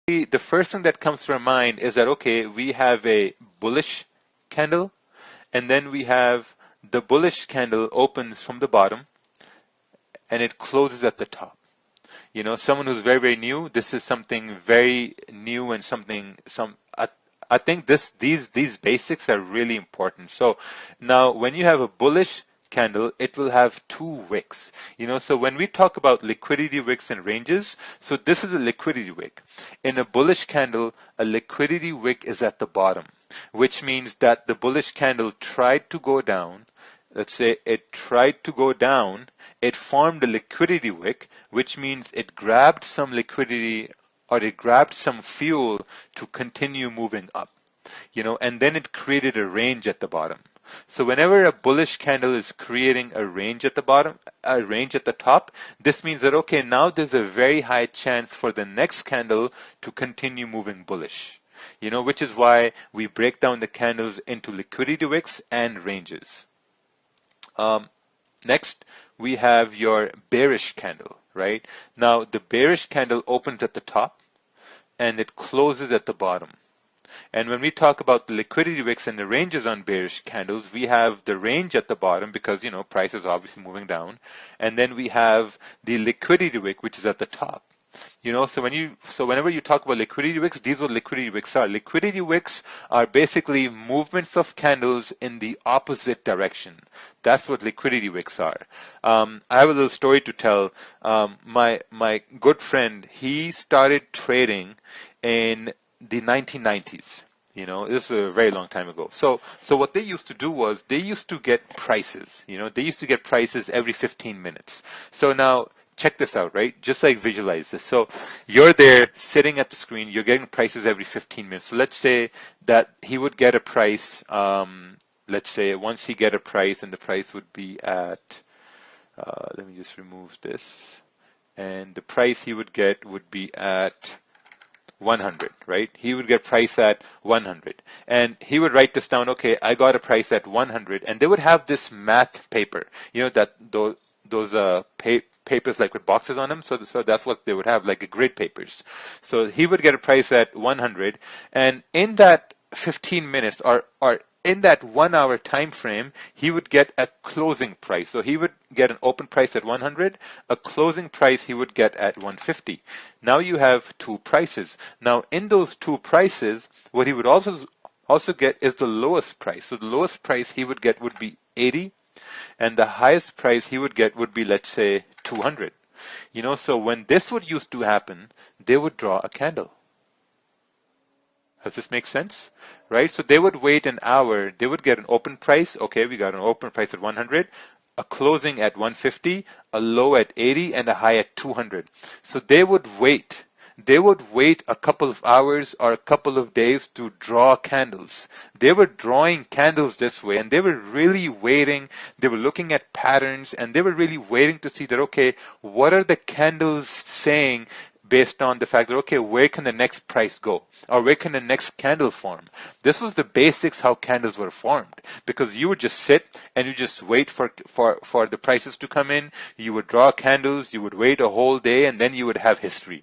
the first thing that comes to our mind is that, okay, we have a bullish candle, and then we have the bullish candle opens from the bottom and it closes at the top. You know, someone who's very, very new, this is something very new and I think these basics are really important. So now when you have a bullish candle, it will have two wicks. You know, so when we talk about liquidity wicks and ranges, so this is a liquidity wick. In a bullish candle, a liquidity wick is at the bottom, which means that the bullish candle tried to go down. Let's say it tried to go down, it formed a liquidity wick, which means it grabbed some liquidity or it grabbed some fuel to continue moving up, you know, and then it created a range at the bottom. So whenever a bullish candle is creating a range at the bottom, a range at the top, this means that, okay, now there's a very high chance for the next candle to continue moving bullish, you know, which is why we break down the candles into liquidity wicks and ranges. Next, we have your bearish candle, right? Now, the bearish candle opens at the top and it closes at the bottom. And when we talk about the liquidity wicks and the ranges on bearish candles, we have the range at the bottom because, you know, price is obviously moving down. And then we have the liquidity wick, which is at the top. You know, so whenever you talk about liquidity wicks, these are what liquidity wicks are. Liquidity wicks are basically movements of candles in the opposite direction. That's what liquidity wicks are. I have a little story to tell. My good friend, he started trading in the 1990s. You know, this is a very long time ago. So what they used to do was they used to get prices. You know, they used to get prices every 15 minutes. So now, check this out, right? Just like visualize this. So you're there sitting at the screen, you're getting prices every 15 minutes. So let's say that he would get a price, let's say once he get a price and the price would be at, let me just remove this. And the price he would get would be at 100, right? He would get price at 100. And he would write this down, okay, I got a price at 100. And they would have this math paper, you know, that those papers like with boxes on them. So that's what they would have, like grid papers. So he would get a price at 100. And in that 15 minutes or in that 1 hour time frame, he would get a closing price. So he would get an open price at 100, a closing price he would get at 150. Now you have two prices. Now in those two prices, what he would also get is the lowest price. So the lowest price he would get would be 80. And the highest price he would get would be, let's say, 200. You know, so when this would used to happen, they would draw a candle. Does this make sense? Right? So they would wait an hour. They would get an open price. Okay, we got an open price at 100, a closing at 150, a low at 80, and a high at 200. So they would wait. They would wait a couple of hours or a couple of days to draw candles. They were drawing candles this way and they were really waiting. They were looking at patterns and they were really waiting to see that, okay, what are the candles saying based on the fact that, okay, where can the next price go? Or where can the next candle form? This was the basics how candles were formed, because you would just sit and you just wait for the prices to come in. You would draw candles, you would wait a whole day, and then you would have history.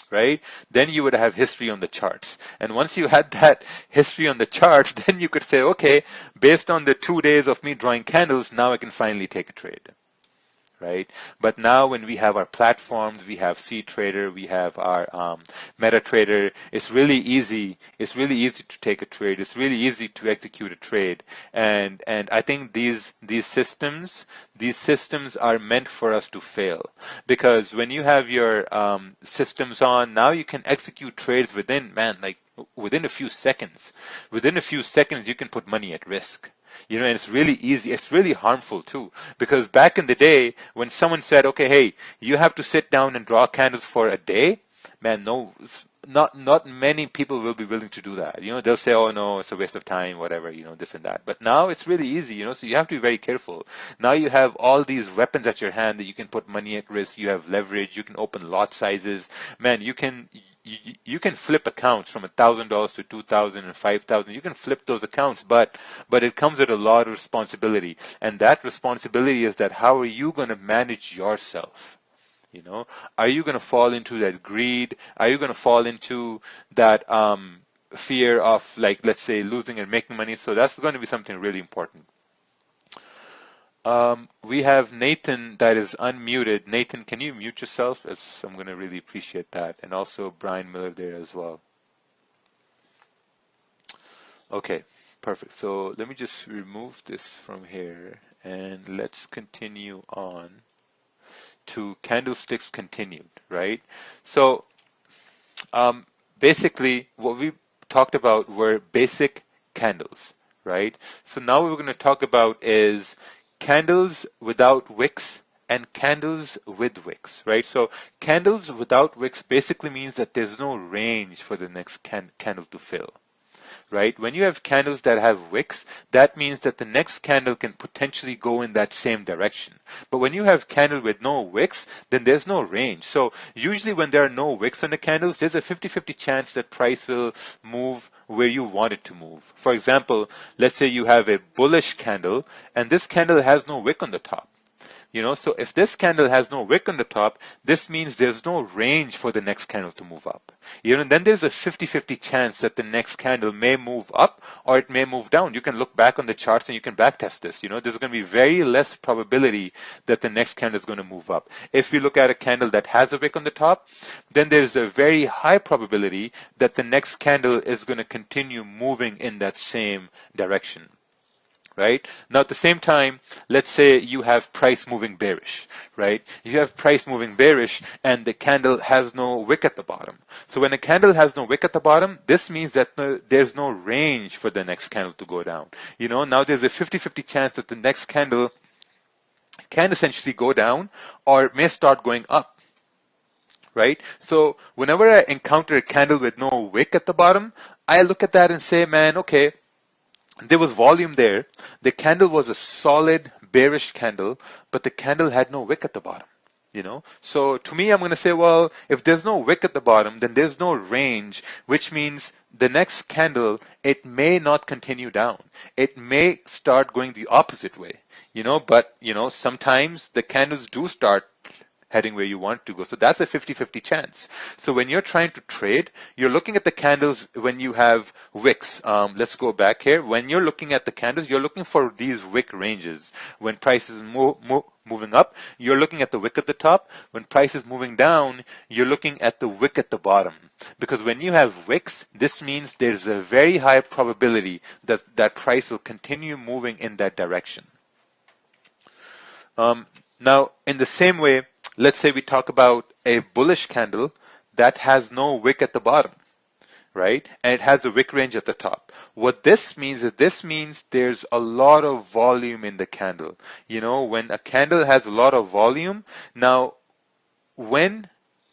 Right? Then you would have history on the charts. And once you had that history on the charts, then you could say, okay, based on the 2 days of me drawing candles, now I can finally take a trade. Right? But now when we have our platforms, we have CTrader, we have our MetaTrader, it's really easy. It's really easy to take a trade. It's really easy to execute a trade. And I think these systems are meant for us to fail, because when you have your systems on, now you can execute trades within a few seconds. Within a few seconds, you can put money at risk. You know, and it's really easy. It's really harmful too, because back in the day when someone said, okay, hey, you have to sit down and draw candles for a day, man, no, not many people will be willing to do that. You know, they'll say, oh no, it's a waste of time, whatever, you know, this and that. But now it's really easy, you know, so you have to be very careful. Now you have all these weapons at your hand that you can put money at risk. You have leverage. You can open lot sizes. Man, you can flip accounts from $1,000 to $2,000 and $5,000. You can flip those accounts, but it comes with a lot of responsibility. And that responsibility is that how are you going to manage yourself? Are you going to fall into that greed? Are you going to fall into that fear of, like, let's say, losing and making money? So that's going to be something really important. We have Nathan that is unmuted. Nathan, can you mute yourself? I'm going to really appreciate that. And also Brian Miller there as well. Okay, perfect. So let me just remove this from here and let's continue on to candlesticks continued, right? So basically what we talked about were basic candles, right? So now what we're going to talk about is candles without wicks and candles with wicks, right? So candles without wicks basically means that there's no range for the next candle to fill. Right? When you have candles that have wicks, that means that the next candle can potentially go in that same direction. But when you have candle with no wicks, then there's no range. So usually when there are no wicks on the candles, there's a 50-50 chance that price will move where you want it to move. For example, let's say you have a bullish candle and this candle has no wick on the top. So if this candle has no wick on the top, this means there's no range for the next candle to move up. Then there's a 50-50 chance that the next candle may move up or it may move down. You can look back on the charts and you can backtest this. There's going to be very less probability that the next candle is going to move up. If you look at a candle that has a wick on the top, then there's a very high probability that the next candle is going to continue moving in that same direction. Right? Now, at the same time, let's say you have price moving bearish, right? You have price moving bearish and the candle has no wick at the bottom. So when a candle has no wick at the bottom, this means that there's no range for the next candle to go down. Now there's a 50-50 chance that the next candle can essentially go down or it may start going up. Right? So whenever I encounter a candle with no wick at the bottom, I look at that and say, man, okay, there was volume there. The candle was a solid bearish candle, but the candle had no wick at the bottom. So to me, I'm going to say, well, if there's no wick at the bottom, then there's no range, which means the next candle, it may not continue down. It may start going the opposite way, but sometimes the candles do start heading where you want to go. So that's a 50-50 chance. So when you're trying to trade, you're looking at the candles when you have wicks. Let's go back here. When you're looking at the candles, you're looking for these wick ranges. When price is moving up, you're looking at the wick at the top. When price is moving down, you're looking at the wick at the bottom. Because when you have wicks, this means there's a very high probability that that price will continue moving in that direction. Now, in the same way, let's say we talk about a bullish candle that has no wick at the bottom, right? And it has a wick range at the top. What this means is there's a lot of volume in the candle. When a candle has a lot of volume, now when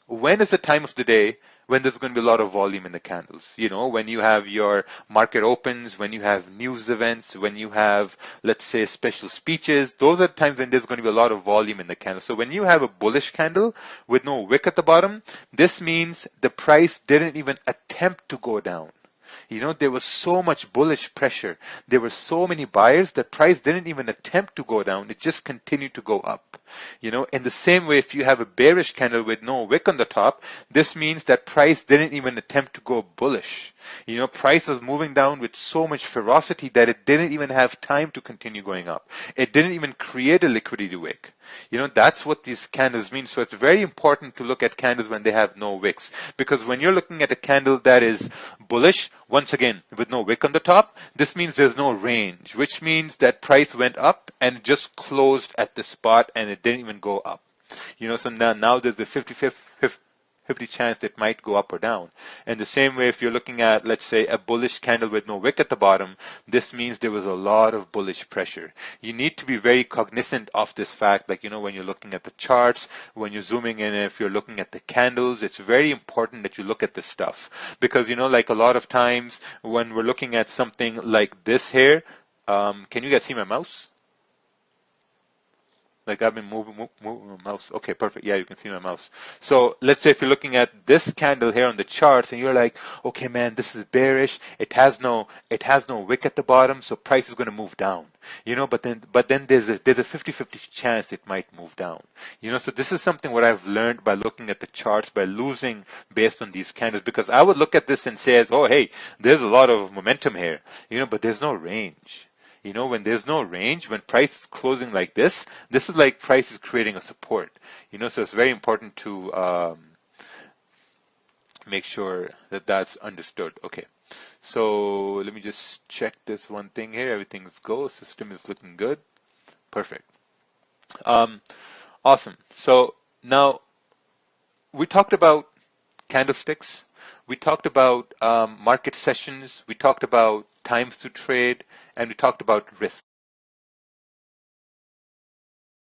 is the time of the day when there's going to be a lot of volume in the candles? When you have your market opens, when you have news events, when you have, let's say, special speeches, those are the times when there's going to be a lot of volume in the candle. So when you have a bullish candle with no wick at the bottom, this means the price didn't even attempt to go down. There was so much bullish pressure. There were so many buyers that price didn't even attempt to go down. It just continued to go up. In the same way, if you have a bearish candle with no wick on the top, this means that price didn't even attempt to go bullish. Price was moving down with so much ferocity that it didn't even have time to continue going up. It didn't even create a liquidity wick. That's what these candles mean. So it's very important to look at candles when they have no wicks. Because when you're looking at a candle that is bullish, once again, with no wick on the top, this means there's no range, which means that price went up and it just closed at the spot and it didn't even go up. So now there's a 50 chance that it might go up or down. And the same way, if you're looking at, let's say, a bullish candle with no wick at the bottom, this means there was a lot of bullish pressure. You need to be very cognizant of this fact, like, when you're looking at the charts, when you're zooming in, if you're looking at the candles, it's very important that you look at this stuff. Because, like a lot of times when we're looking at something like this here, can you guys see my mouse? Like I've been moving my mouse. Okay, perfect. Yeah, you can see my mouse. So let's say if you're looking at this candle here on the charts and you're like, okay, man, this is bearish. It has no wick at the bottom, so price is going to move down. But then there's a 50-50 chance it might move down. So this is something what I've learned by looking at the charts, by losing based on these candles, because I would look at this and say, oh, hey, there's a lot of momentum here, but there's no range. When there's no range, when price is closing like this is like price is creating a support. So it's very important to make sure that that's understood. Okay, so let me just check this one thing here. Everything's go. System is looking good. Perfect. Um, awesome. So now we talked about candlesticks. We talked about market sessions. We talked about times to trade, and we talked about risk.